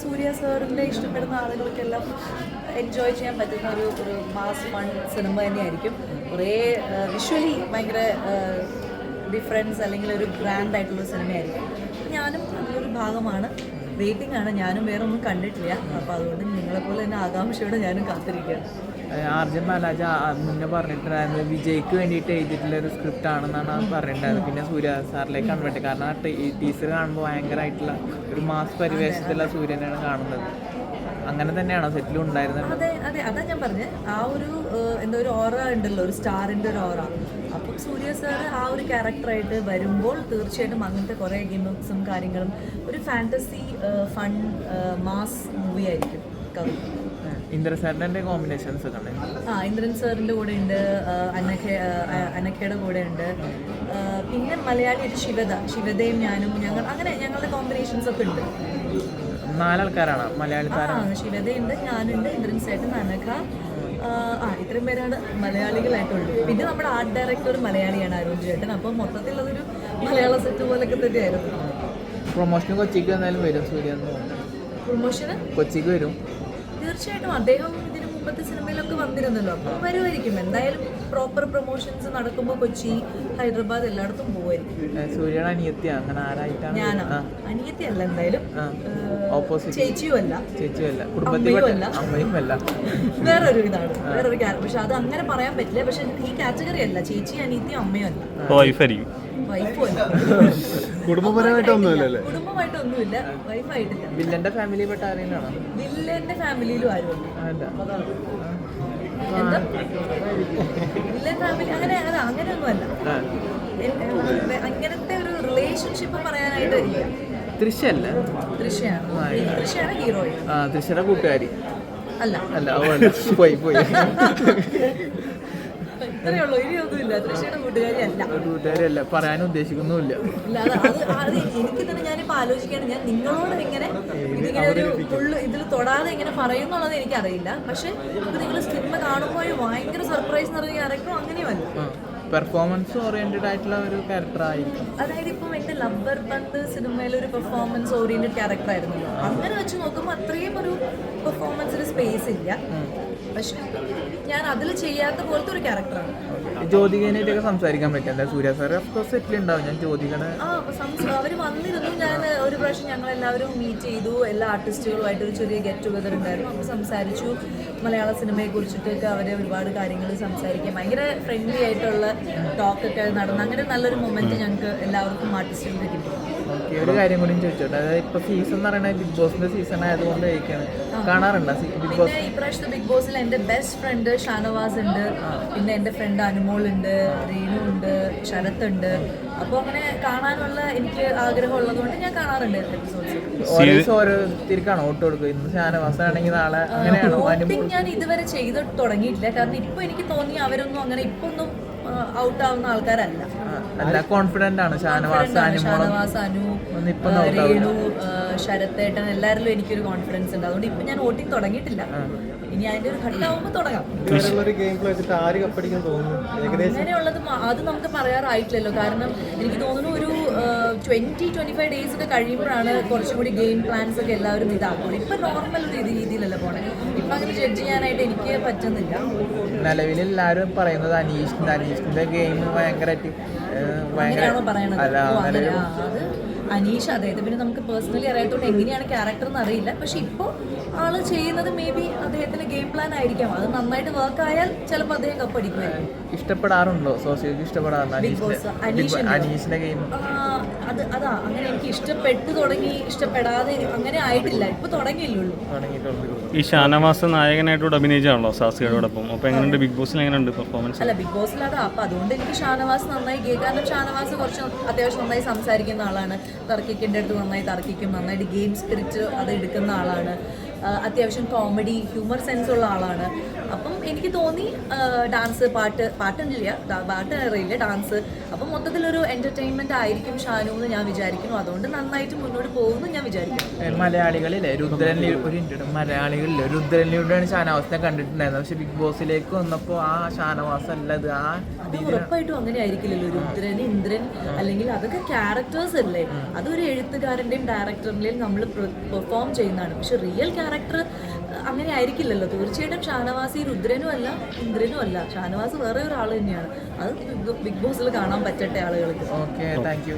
സൂര്യ സാറിൻ്റെ ഇഷ്ടപ്പെടുന്ന ആളുകൾക്കെല്ലാം എൻജോയ് ചെയ്യാൻ പറ്റുന്ന ഒരു മാസ് ഫൺ സിനിമ തന്നെയായിരിക്കും. കുറേ വിഷ്വലി ഭയങ്കര ഡിഫറൻസ് അല്ലെങ്കിൽ ഒരു ഗ്രാൻഡ് ആയിട്ടുള്ള സിനിമയായിരിക്കും. ഞാനും അതിലൊരു ഭാഗമാണ്. വെയിറ്റിംഗ് ആണ്. ഞാനും വേറെ ഒന്നും കണ്ടിട്ടില്ല. അപ്പോൾ അതുകൊണ്ട് നിങ്ങളെപ്പോലെ തന്നെ ആകാംക്ഷയോടെ ഞാനും കാത്തിരിക്കുകയാണ്. ആർജൻ ബാലാജ മുന്നേ പറഞ്ഞിട്ടുണ്ടായിരുന്നു വിജയ്ക്ക് വേണ്ടിയിട്ട് എഴുതിയിട്ടുള്ള ഒരു സ്ക്രിപ്റ്റ് ആണെന്നാണ് പറഞ്ഞിട്ടുണ്ടായിരുന്നത്. പിന്നെ സൂര്യ സാറിലേക്ക് കൺവേർട്ട്, കാരണം ആ ടീസർ കാണുമ്പോൾ ഭയങ്കരമായിട്ടുള്ള ഒരു മാസ് പരിവേഷത്തിലുള്ള സൂര്യനാണ് കാണുന്നത്. അങ്ങനെ തന്നെയാണോ സെറ്റിലും ഉണ്ടായിരുന്നത്? അതെ അതെ, അതാ ഞാൻ പറഞ്ഞത്. ആ ഒരു എന്താ ഒരു ഓറ ഉണ്ടല്ലോ, ഒരു സ്റ്റാറിൻ്റെ ഒരു ഓറ. അപ്പം സൂര്യ സാർ ആ ഒരു ക്യാരക്ടറായിട്ട് വരുമ്പോൾ തീർച്ചയായിട്ടും അങ്ങനത്തെ കുറേ ഗെയിംസും കാര്യങ്ങളും ഒരു ഫാൻറ്റസി ഫൺ മാസ് മൂവി ആയിരിക്കും കവി. ഇന്ദ്രൻ സാറിൻ്റെ കോമ്പിനേഷൻസ് ഒക്കെ ഇന്ദ്രൻ സാറിൻ്റെ കൂടെ ഉണ്ട്, അനഖയുടെ കൂടെ ഉണ്ട്. പിന്നെ മലയാളി ഒരു ശിവതയും ഞാനും ഞങ്ങളുടെ കോമ്പിനേഷൻസ് ഒക്കെ ഉണ്ട്. 4 ആൾക്കാരാണ് മലയാളി താരം. ശിവതയുണ്ട്, ഞാനുണ്ട്, ഇന്ദ്രൻ സേട്ടൻ, അനഘ. ഇത്രയും പേരാണ് മലയാളികളായിട്ടുള്ളത്. പിന്നെ നമ്മുടെ ആർട്ട് ഡയറക്ടർ മലയാളിയാണ്, അരുൺ ചേട്ടൻ. അപ്പോൾ മൊത്തത്തിൽ അതൊരു മലയാള സെറ്റ് പോലൊക്കെ തന്നെയായിരുന്നു. പ്രൊമോഷന് കൊച്ചിക്ക് എന്തായാലും വരും സൂര്യ? പ്രൊമോഷന് കൊച്ചിക്ക് വരും തീർച്ചയായിട്ടും. അദ്ദേഹം ഇതിന് മുമ്പത്തെ സിനിമയിലൊക്കെ വന്നിരുന്നല്ലോ, അപ്പോൾ വരുമായിരിക്കും. എന്തായാലും പ്രോപ്പർ പ്രൊമോഷൻസ് നടക്കുമ്പോൾ കൊച്ചി, ഹൈദരാബാദ് എല്ലായിടത്തും പോകുമായിരിക്കും. സൂര്യയുടെ അനിയത്തി അങ്ങനെ ആരായിട്ടാണ്? ഞാനോ? അനിയത്തി അല്ല, എന്തായാലും ഓപ്പോസിറ്റ്. ചേച്ചിയും അല്ല, കുടുംബത്തിലും അമ്മയും അല്ല, വേറൊരു ഇതാണ്, വേറൊരു ക്യാരക്ടർ. പക്ഷെ അത് അങ്ങനെ പറയാൻ പറ്റില്ല. പക്ഷെ ഈ കാറ്റഗറി അല്ല, ചേച്ചി അനിയത്തിയും അമ്മയും അല്ല, വൈഫും അല്ല. കുടുംബപരമായിട്ടൊന്നുമില്ല, വൈഫായിട്ടില്ല. വില്ലന്റെ ഫാമിലി പെട്ട ആരെയാണോ? വില്ലന്റെ ഫാമിലിയിലും ആരും എന്താ വില്ലൻ ഫാമിലി അങ്ങനെയൊന്നും അല്ല. അങ്ങനത്തെ ഒരു റിലേഷൻഷിപ്പ് പറയാനായിട്ട് ഇല്ല. ദൃശ്യല്ല, ദൃശ്യാണ് ഹീറോയിൻ. ദൃശ്യയുടെ കൂട്ടുകാരി അല്ല പോയി ഇത്രയുള്ളൂ, ഇനിയൊന്നുമില്ല. ദൃശ്യയുടെ കൂട്ടുകാരിയല്ല, പറയാനും ഉദ്ദേശിക്കുന്നുമില്ല. എനിക്ക് തന്നെ ഞാനിപ്പോൾ ആലോചിക്കുകയാണ്, ഞാൻ നിങ്ങളോട് എങ്ങനെ ഇതിങ്ങനെ ഒരു ഫുള്ള് ഇതിൽ തൊടാതെ എങ്ങനെ പറയുന്നുള്ളത് എനിക്കറിയില്ല. പക്ഷെ ഇപ്പൊ നിങ്ങൾ സിനിമ കാണുമ്പോൾ ഭയങ്കര സർപ്രൈസ് എന്ന് പറഞ്ഞ ക്യാരക്ടറും അങ്ങനെയുമല്ല, പെർഫോമൻസ് ഓറിയന്റഡ് ആയിട്ടുള്ള ഒരു ക്യാരക്ടർ ആയിരിക്കും. അതായത് ഇപ്പം എൻ്റെ ലബ്ബർ ബന്ദ് സിനിമയിൽ ഒരു പെർഫോമൻസ് ഓറിയന്റഡ് ക്യാരക്ടർ ആയിരുന്നല്ലോ. അങ്ങനെ വെച്ച് നോക്കുമ്പോൾ അത്രയും ഒരു പെർഫോമൻസിന് സ്പേസ് ഇല്ല. പക്ഷെ ഞാൻ അതിൽ ചെയ്യാത്ത പോലത്തെ ഒരു ക്യാരക്ടറാണ്. ജ്യോതികനായിട്ടൊക്കെ സംസാരിക്കാൻ പറ്റില്ല. സൂര്യ സാർ ഓഫ്കോഴ്സ് സെറ്റിൽ ഉണ്ടാവും. ഞാൻ ജ്യോതികനെ അവർ വന്നിരുന്നു. ഞാൻ ഒരു പ്രാവശ്യം ഞങ്ങളെല്ലാവരും മീറ്റ് ചെയ്തു. എല്ലാ ആർട്ടിസ്റ്റുകളുമായിട്ട് ഒരു ചെറിയ ഗെറ്റ് ടുഗദർ ഉണ്ടായിരുന്നു. അപ്പോൾ സംസാരിച്ചു. മലയാള സിനിമയെ കുറിച്ചിട്ടൊക്കെ അവർ ഒരുപാട് കാര്യങ്ങൾ സംസാരിക്കാൻ ഭയങ്കര ഫ്രണ്ട്ലി ആയിട്ടുള്ള ടോക്കൊക്കെ നടന്നു. അങ്ങനെ നല്ലൊരു മൊമെന്റ് ഞങ്ങൾക്ക് എല്ലാവർക്കും ആർട്ടിസ്റ്റുകൾക്ക് കിട്ടി. ഒരു കാര്യം കൂടി ചോദിച്ചോട്ടെ, അതായത് ഇപ്പൊ സീസൺ എന്ന് പറയുന്നത് ബിഗ് ബോസിന്റെ സീസൺ ആയതുകൊണ്ട് കാണാറുണ്ടോ ബിഗ് ബോസ്? ഇപ്രാവശ്യത്തെ ബിഗ് ബോസിൽ എൻ്റെ ബെസ്റ്റ് ഫ്രണ്ട് ഷാനവാസ് ഉണ്ട്, പിന്നെ എൻ്റെ ഫ്രണ്ട് അനുമോൾ ഉണ്ട്, രേണു ഉണ്ട്, ശരത് ഉണ്ട്. അപ്പോൾ അങ്ങനെ കാണാനുള്ള എനിക്ക് ആഗ്രഹം ഉള്ളതുകൊണ്ട് ഞാൻ കാണാറുണ്ട് എപ്പിസോഡ്സ്. ഓരോരുത്തർക്കാണോ വോട്ട് കൊടുക്കുക? ഇന്ന് ഷാനവാസ് ആണെങ്കിൽ നാളെ അങ്ങനെയാണോ? വോട്ടിംഗ് ഞാൻ ഇതുവരെ ചെയ്ത് തുടങ്ങിയിട്ടില്ല. കാരണം ഇപ്പൊ എനിക്ക് തോന്നി അവരൊന്നും അങ്ങനെ ഇപ്പൊ ഒന്നും ഔട്ട് ആവുന്ന ആൾക്കാരല്ല. കോൺഫിഡന്റ് ആണ് ഷാനവാസ്, അനു, രേണു, ശരത്തേട്ടൻ, എല്ലാവരിലും എനിക്കൊരു കോൺഫിഡൻസ് ഉണ്ട്. അതുകൊണ്ട് ഇപ്പൊ ഞാൻ വോട്ടിംഗ് തുടങ്ങിയിട്ടില്ല. ഇനി അതിന്റെ ഒരു ഘട്ടമാകുമ്പോൾ തുടങ്ങാം. അങ്ങനെയുള്ളത് അത് നമുക്ക് പറയാറായിട്ടില്ലല്ലോ. കാരണം എനിക്ക് തോന്നുന്നു ഒരു 20-25 ഡേയ്സ് ഒക്കെ കഴിയുമ്പോഴാണ് കുറച്ചും കൂടി ഗെയിം പ്ലാൻസ് ഒക്കെ എല്ലാവരും ഇതാക്കുള്ളൂ. ഇപ്പൊ നോർമൽ ഒരു രീതിയിലല്ല പോണേ. ഇപ്പൊ അങ്ങനെ ജഡ്ജ് ചെയ്യാനായിട്ട് എനിക്ക് പറ്റുന്നില്ല. നിലവിൽ എല്ലാവരും പറയുന്നത് അനീഷിന്റെ ഗെയിം ഭയങ്കരമായിട്ട് അങ്ങനെയാണോ പറയണത്? അത് അനീഷ്, അതായത് പിന്നെ നമുക്ക് പേഴ്സണലി അറിയാത്തോണ്ട് എങ്ങനെയാണ് ക്യാരക്ടർ എന്ന് അറിയില്ല. പക്ഷെ ഇപ്പോൾ ആള് ചെയ്യുന്നത് മേ ബി അദ്ദേഹത്തിന്റെ ഗെയിം പ്ലാൻ ആയിരിക്കാം. അത് നന്നായിട്ട് വർക്ക് ആയാൽ ചിലപ്പോൾ അദ്ദേഹം കപ്പടിക്കുമായിരിക്കും. ഇഷ്ടപ്പെടാറുണ്ടോ? സോഷ്യൽ ഇഷ്ടപ്പെടാറുണ്ടോ അനീഷിന്റെ ഗെയിം? അതാ അങ്ങനെ എനിക്ക് ഇഷ്ടപ്പെട്ടു തുടങ്ങി, ഇഷ്ടപ്പെടാതെ അങ്ങനെ ആയിട്ടില്ല. ഇപ്പൊ തുടങ്ങിയില്ലുള്ളൂ. ഈ ഷാനവാസ് നായകനായിട്ടോട് അഭിനയിച്ചാണല്ലോ സാസിയോടൊപ്പം. അപ്പൊ എങ്ങനെയുണ്ട് ബിഗ് ബോസിൽ, എങ്ങനെയുണ്ട് പെർഫോമൻസ്? അല്ല, ബിഗ് ബോസിൽ അതാ. അപ്പൊ അതുകൊണ്ട് എനിക്ക് ഷാനവാസ് നന്നായി കാരണം ഷാനവാസ് കുറച്ച് അത്യാവശ്യം നന്നായി സംസാരിക്കുന്ന ആളാണ്. തർക്കിക്കേണ്ട അടുത്ത് നന്നായി തർക്കിക്കും, നന്നായിട്ട് ഗെയിം സ്പിരിറ്റ് അത് എടുക്കുന്ന ആളാണ്. അത്യാവശ്യം കോമഡി ഹ്യൂമർ സെൻസ് ഉള്ള ആളാണ്. അപ്പം എനിക്ക് തോന്നി ഡാൻസ് പാട്ടറിയില്ല, ഡാൻസ്, അപ്പം മൊത്തത്തിലൊരു എൻ്റർടൈൻമെൻറ്റ് ആയിരിക്കും ഷാനു എന്ന് ഞാൻ വിചാരിക്കുന്നു. അതുകൊണ്ട് നന്നായിട്ട് മുന്നോട്ട് പോകുമെന്ന് ഞാൻ വിചാരിക്കുന്നു. മലയാളികളിലെ മലയാളികളിലെ രുദ്രനിലൂടെയാണ് ഷാനവാസിനെ കണ്ടിട്ടുണ്ടായിരുന്നത്. പക്ഷെ ബിഗ് ബോസിലേക്ക് വന്നപ്പോൾ ആ ഷാനവാസ് അല്ലത്. അത് ഉറപ്പായിട്ടും അങ്ങനെ ആയിരിക്കില്ലല്ലോ. രുദ്രൻ, ഇന്ദ്രൻ, അല്ലെങ്കിൽ അതൊക്കെ ക്യാരക്ടേഴ്സ് അല്ലേ. അതൊരു എഴുത്തുകാരൻ്റെയും ഡയറക്ടറിൻ്റെയും നമ്മൾ പെർഫോം ചെയ്യുന്നതാണ്. പക്ഷെ റിയൽ ക്യാരക്ടർ അങ്ങനെ ആയിരിക്കില്ലല്ലോ. തീർച്ചയായിട്ടും ഷാനവാസ് ഈ രുദ്രനും അല്ല ഇന്ദ്രനും അല്ല. ഷാനവാസ് വേറെ ഒരാൾ തന്നെയാണ്. അത് ബിഗ് ബോസിൽ കാണാൻ പറ്റട്ടെ ആളുകൾക്ക്. Okay, thank you.